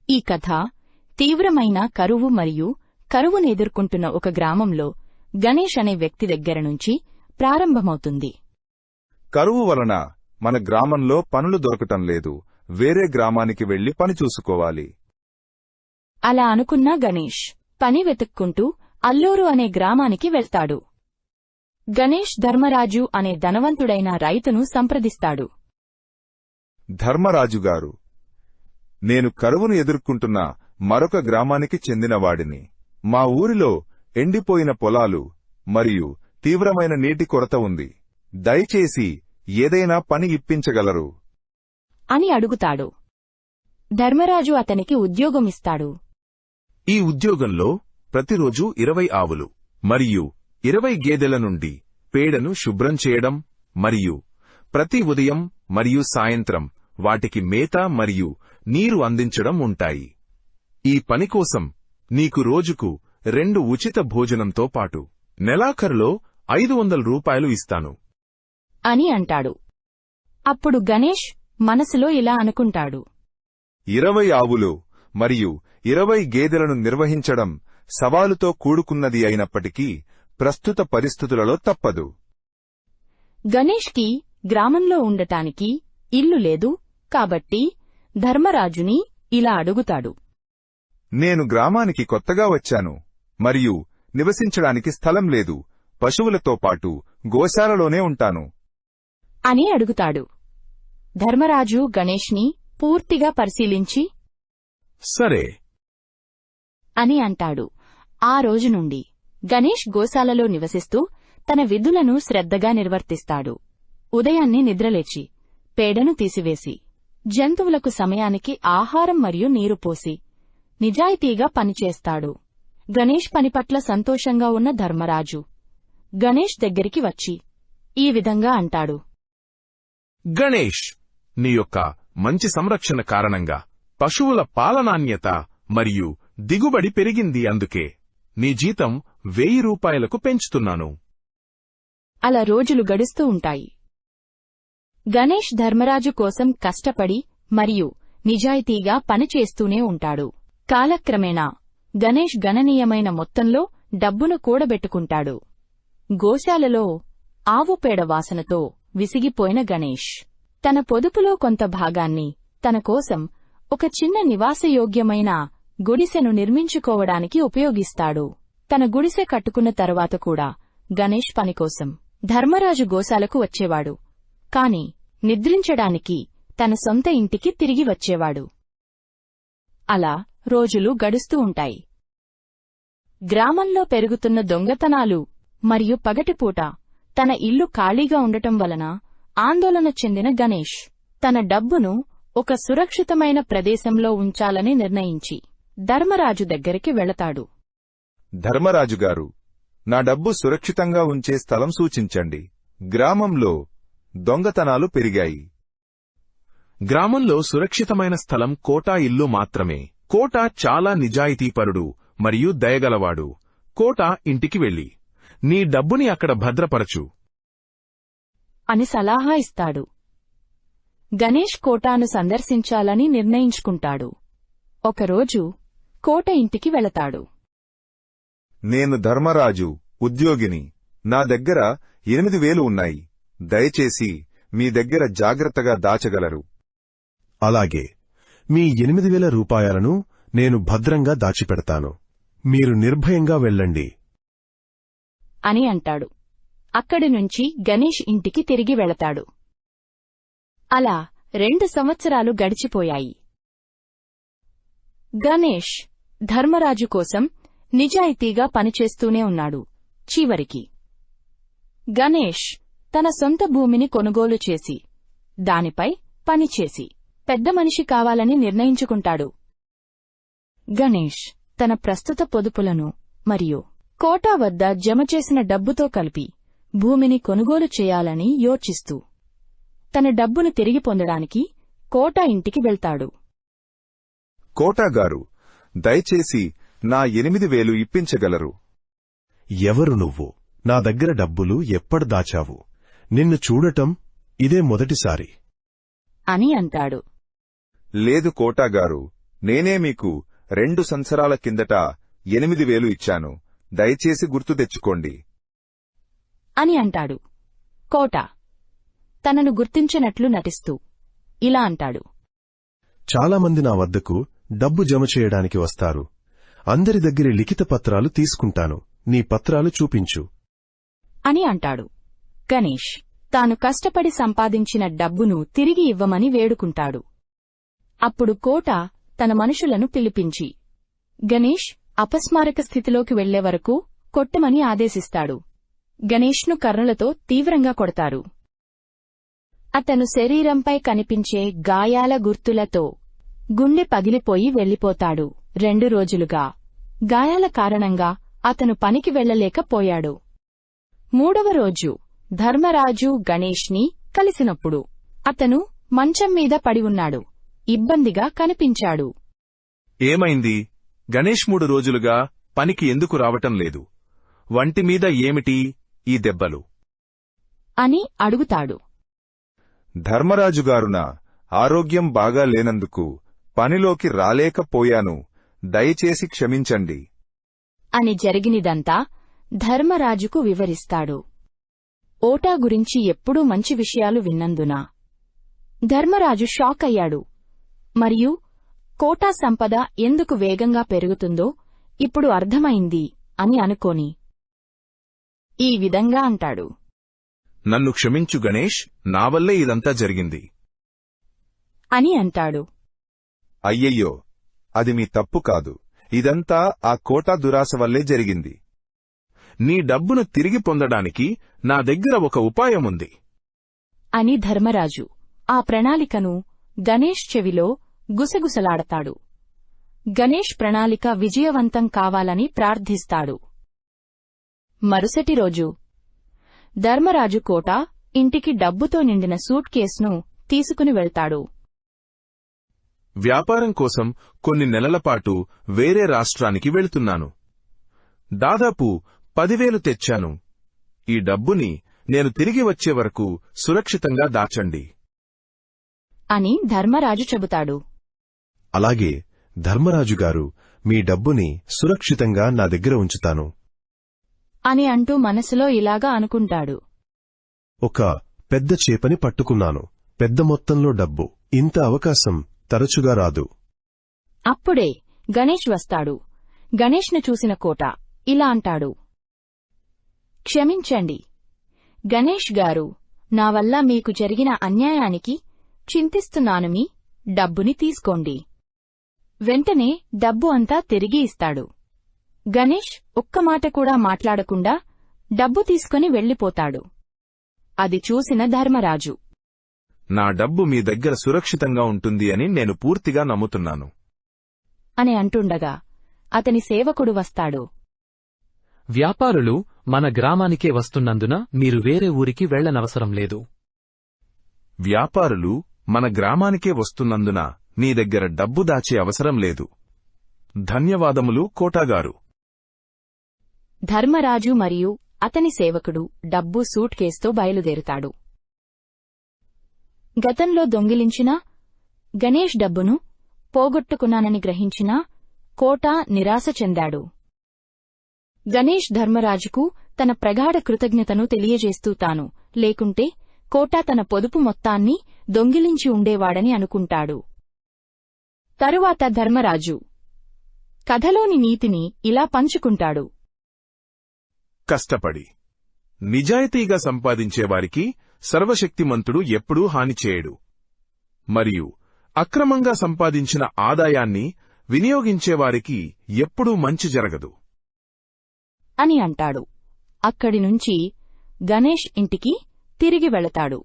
ఈ కథ తీవ్రమైన కరువు మరియు కరువును ఎదుర్కొంటున్న ఒక గ్రామంలో గణేష్ అనే వ్యక్తి దగ్గర నుంచి ప్రారంభమవుతుంది. కరువు వలన మన గ్రామంలో పనులు దొరకటం లేదు, వేరే గ్రామానికి వెళ్లి పని చూసుకోవాలి. అలా అనుకున్న గణేష్ పని వెతుక్కుంటూ అల్లూరు అనే గ్రామానికి వెళ్తాడు. గణేష్ ధర్మరాజు అనే ధనవంతుడైన రైతును సంప్రదిస్తాడు. ధర్మరాజుగారు, నేను కరువును ఎదుర్కొంటున్న మరొక గ్రామానికి చెందినవాడిని. మా ఊరిలో ఎండిపోయిన పొలాలు మరియు తీవ్రమైన నీటి కొరత ఉంది. దయచేసి ఏదైనా పని ఇప్పించగలరు అని అడుగుతాడు. ధర్మరాజు అతనికి ఉద్యోగమిస్తాడు. ఈ ఉద్యోగంలో ప్రతిరోజు 20 ఆవులు మరియు 20 గేదెల నుండి పేడను శుభ్రం చేయడం మరియు ప్రతి ఉదయం మరియు సాయంత్రం వాటికి మేత మరియు నీరు అందించడం ఉంటాయి. ఈ పని కోసం నీకు రోజుకు 2 ఉచిత భోజనంతో పాటు నెలాఖరులో 500 రూపాయలు ఇస్తాను అని అంటాడు. అప్పుడు గణేష్ మనసులో ఇలా అనుకుంటాడు. 20 ఆవులు మరియు 20 గేదెలను నిర్వహించడం సవాలుతో కూడుకున్నది అయినప్పటికీ ప్రస్తుత పరిస్థితులలో తప్పదు. గణేష్కి గ్రామంలో ఉండటానికి ఇల్లు లేదు కాబట్టి ధర్మరాజుని ఇలా అడుగుతాడు. నేను గ్రామానికి కొత్తగా వచ్చాను మరియు నివసించడానికి స్థలం లేదు. పశువులతో పాటు గోశాలలోనే ఉంటాను అని అడుగుతాడు. ధర్మరాజు గణేష్ని పూర్తిగా పరిశీలించి సరే అని అంటాడు. ఆ రోజు నుండి గణేష్ గోశాలలో నివసిస్తూ తన విధులను శ్రద్ధగా నిర్వర్తిస్తాడు. ఉదయాన్నే నిద్రలేచి పేడను తీసివేసి జంతువులకు సమయానికి ఆహారం మరియు నీరు పోసి నిజాయితీగా పనిచేస్తాడు. గణేష్ పనిపట్ల సంతోషంగా ఉన్న ధర్మరాజు గణేష్ దగ్గరికి వచ్చి ఈ విధంగా అంటాడు. గణేష్, నీ యొక్క మంచి సంరక్షణ కారణంగా పశువుల పాల నాణ్యత మరియు దిగుబడి పెరిగింది. అందుకే నీ జీతం 1000 రూపాయలకు పెంచుతున్నాను. అలా రోజులు గడుస్తూ ఉంటాయి. గణేష్ ధర్మరాజు కోసం కష్టపడి మరియు నిజాయితీగా పనిచేస్తూనే ఉంటాడు. కాలక్రమేణా గణేష్ గణనీయమైన మొత్తంలో డబ్బును కూడబెట్టుకుంటాడు. గోశాలలో ఆవు పేడ వాసనతో విసిగిపోయిన గణేష్ తన పొదుపులో కొంత భాగాన్ని తన కోసం ఒక చిన్న నివాసయోగ్యమైన గుడిసెను నిర్మించుకోవడానికి ఉపయోగిస్తాడు. తన గుడిసె కట్టుకున్న తరువాత కూడా గణేష్ పనికోసం ధర్మరాజు గోశాలకు వచ్చేవాడు. కాని నిద్రించడానికి తన సొంత ఇంటికి తిరిగి వచ్చేవాడు. అలా రోజులు గడుస్తూ ఉంటాయి. గ్రామంలో పెరుగుతున్న దొంగతనాలు మరియు పగటిపూట తన ఇల్లు ఖాళీగా ఉండటం వలన ఆందోళన చెందిన గణేష్ తన డబ్బును ఒక సురక్షితమైన ప్రదేశంలో ఉంచాలని నిర్ణయించి ధర్మరాజు దగ్గరికి వెళతాడు. ధర్మరాజుగారు, నా డబ్బు సురక్షితంగా ఉంచే స్థలం సూచించండి. గ్రామంలో దొంగతనాలు పెరిగాయి. గ్రామంలో సురక్షితమైన స్థలం కోటా ఇల్లు మాత్రమే. కోటా చాలా నిజాయితీపరుడు మరియు దయగలవాడు. కోటా ఇంటికి వెళ్లి నీ డబ్బుని అక్కడ భద్రపరచు అని సలహా ఇస్తాడు. గణేష్ కోటాను సందర్శించాలని నిర్ణయించుకుంటాడు. ఒకరోజు కోట ఇంటికి వెళతాడు. నేను ధర్మరాజు ఉద్యోగిని. నా దగ్గర 8000 ఉన్నాయి. దయచేసి మీ దగ్గర జాగ్రత్తగా దాచగలరు. అలాగే, మీ 8000 రూపాయలను నేను భద్రంగా దాచిపెడతాను. మీరు నిర్భయంగా వెళ్ళండి అని అంటాడు. అక్కడి నుంచి గణేష్ ఇంటికి తిరిగి వెళతాడు. అలా 2 సంవత్సరాలు గడిచిపోయాయి. గణేష్ ధర్మరాజు కోసం నిజాయితీగా పనిచేస్తూనే ఉన్నాడు. చివరికి గణేష్ తన సొంత భూమిని కొనుగోలు చేసి దానిపై పనిచేసి పెద్ద మనిషి కావాలని నిర్ణయించుకుంటాడు. గణేష్ తన ప్రస్తుత పొదుపులను మరియు కోటా వద్ద జమ చేసిన డబ్బుతో కలిపి భూమిని కొనుగోలు చేయాలని యోచిస్తూ తన డబ్బును తిరిగి పొందడానికి కోటా ఇంటికి వెళ్తాడు. కోటాగారు, దయచేసి నా 8000 ఇప్పించగలరు. ఎవరు నువ్వు? నా దగ్గర డబ్బులు ఎప్పుడు దాచావు? నిన్ను చూడటం ఇదే మొదటిసారి అని అంటాడు. లేదు కోటాగారు, నేనే మీకు 2 సంవత్సరాల కిందట 8,000 ఇచ్చాను. దయచేసి గుర్తు తెచ్చుకోండి అని అంటాడు. కోట తనను గుర్తించినట్లు నటిస్తూ ఇలా అంటాడు. చాలామంది నా వద్దకు డబ్బు జమ చేయడానికి వస్తారు. అందరి దగ్గర లిఖిత పత్రాలు తీసుకుంటాను. నీ పత్రాలు చూపించు అని అంటాడు. గణేష్ తాను కష్టపడి సంపాదించిన డబ్బును తిరిగి ఇవ్వమని వేడుకుంటాడు. అప్పుడు కోట తన మనుషులను పిలిపించి గణేష్ అపస్మారక స్థితిలోకి వెళ్లే వరకు కొట్టమని ఆదేశిస్తాడు. గణేష్ను కర్రలతో తీవ్రంగా కొడతారు. అతను శరీరంపై కనిపించే గాయాల గుర్తులతో గుండె పగిలిపోయి వెళ్లిపోతాడు. 2 రోజులుగా గాయాల కారణంగా అతను పనికి వెళ్లలేకపోయాడు. 3వ రోజు ధర్మరాజు గణేష్ని కలిసినప్పుడు అతను మంచం మీద పడి ఉన్నాడు. ఇబ్బందిగా కనిపించాడు. ఏమైంది? గణేష్ 3 రోజులుగా పనికి ఎందుకు రావటం లేదు? వంటిమీద ఏమిటి ఈ దెబ్బలు? అని అడుగుతాడు. ధర్మరాజుగారున ఆరోగ్యం బాగా లేనందుకు పనిలోకి రాలేకపోయాను. దయచేసి క్షమించండి అని జరిగినదంతా ధర్మరాజుకు వివరిస్తాడు. ఓటా గురించి ఎప్పుడూ మంచి విషయాలు విన్నందున ధర్మరాజు షాక్ అయ్యాడు. మరియు కోటా సంపద ఎందుకు వేగంగా పెరుగుతుందో ఇప్పుడు అర్థమైంది అని అనుకోని ఈ విధంగా అంటాడు. నన్ను క్షమించు గణేష్, నా వల్లే ఇదంతా జరిగింది అని అంటాడు. అయ్యయ్యో, అది మీ తప్పు కాదు. ఇదంతా ఆ కోటా దురాశ వల్లే జరిగింది. నీ డబ్బును తిరిగి పొందడానికి నా దగ్గర ఒక ఉపాయముంది అని ధర్మరాజు ఆ ప్రణాళికను గణేష్ చెవిలో గుసగుసలాడతాడు. గణేష్ ప్రణాళిక విజయవంతం కావాలని ప్రార్థిస్తాడు. మరుసటి రోజు ధర్మరాజు కోట ఇంటికి డబ్బుతో నిండిన సూట్ కేసును తీసుకుని వెళ్తాడు. వ్యాపారం కోసం కొన్ని నెలల పాటు వేరే రాష్ట్రానికి వెళ్తున్నాను. దాదాపు 10,000 తెచ్చాను. ఈ డబ్బుని నేను తిరిగి వచ్చే వరకు సురక్షితంగా దాచండి అని ధర్మరాజు చెబుతాడు. అలాగే ధర్మరాజుగారు, మీ డబ్బుని సురక్షితంగా నా దగ్గర ఉంచుతాను అని అంటూ మనసులో ఇలాగా అనుకుంటాడు. ఒక పెద్ద చేపని పట్టుకున్నాను. పెద్ద మొత్తంలో డబ్బు. ఇంత అవకాశం తరచుగా రాదు. అప్పుడే గణేష్ వస్తాడు. గణేష్ను చూసిన కోట ఇలా అంటాడు. క్షమించండి గణేష్ గారు, నా వల్ల మీకు జరిగిన అన్యాయానికి చింతిస్తున్నాను. మీ డబ్బుని తీసుకోండి. వెంటనే డబ్బు అంతా తిరిగి ఇస్తాడు. గణేష్ ఒక్క మాట కూడా మాట్లాడకుండా డబ్బు తీసుకుని వెళ్లిపోతాడు. అది చూసిన ధర్మరాజు, నా డబ్బు మీ దగ్గర సురక్షితంగా ఉంటుంది అని నేను పూర్తిగా నమ్ముతున్నాను అని అంటుండగా అతని సేవకుడు వస్తాడు. వ్యాపారులు మన గ్రామానికే వస్తున్నందున మీరు వేరే ఊరికి వెళ్లనవసరం లేదు. వ్యాపారులు మన గ్రామానికే వస్తున్నందున నీ దగ్గర డబ్బు దాచే అవసరం లేదు. ధన్యవాదములు కోటాగారు. ధర్మరాజు మరియు అతని సేవకుడు డబ్బు సూట్ కేసుతో బయలుదేరుతాడు. గతంలో దొంగిలించిన గణేష్ డబ్బును పోగొట్టుకున్నానని గ్రహించిన కోట నిరాశ చెందాడు. గణేష్ ధర్మరాజుకు తన ప్రగాఢ కృతజ్ఞతను తెలియజేస్తూ తాను లేకుంటే కోట తన పొదుపు మొత్తాన్ని దొంగిలించి ఉండేవాడని అనుకుంటాడు. తరువాత ధర్మరాజు కథలోని నీతిని ఇలా పంచుకుంటాడు. కష్టపడి నిజాయితీగా సంపాదించేవారికి సర్వశక్తిమంతుడు ఎప్పుడూ హాని చేయడు. మరియు అక్రమంగా సంపాదించిన ఆదాయాన్ని వినియోగించేవారికి ఎప్పుడూ మంచి జరగదు అని అంటాడు. అక్కడి నుంచి గణేష్ ఇంటికి తిరిగి వెళతాడు.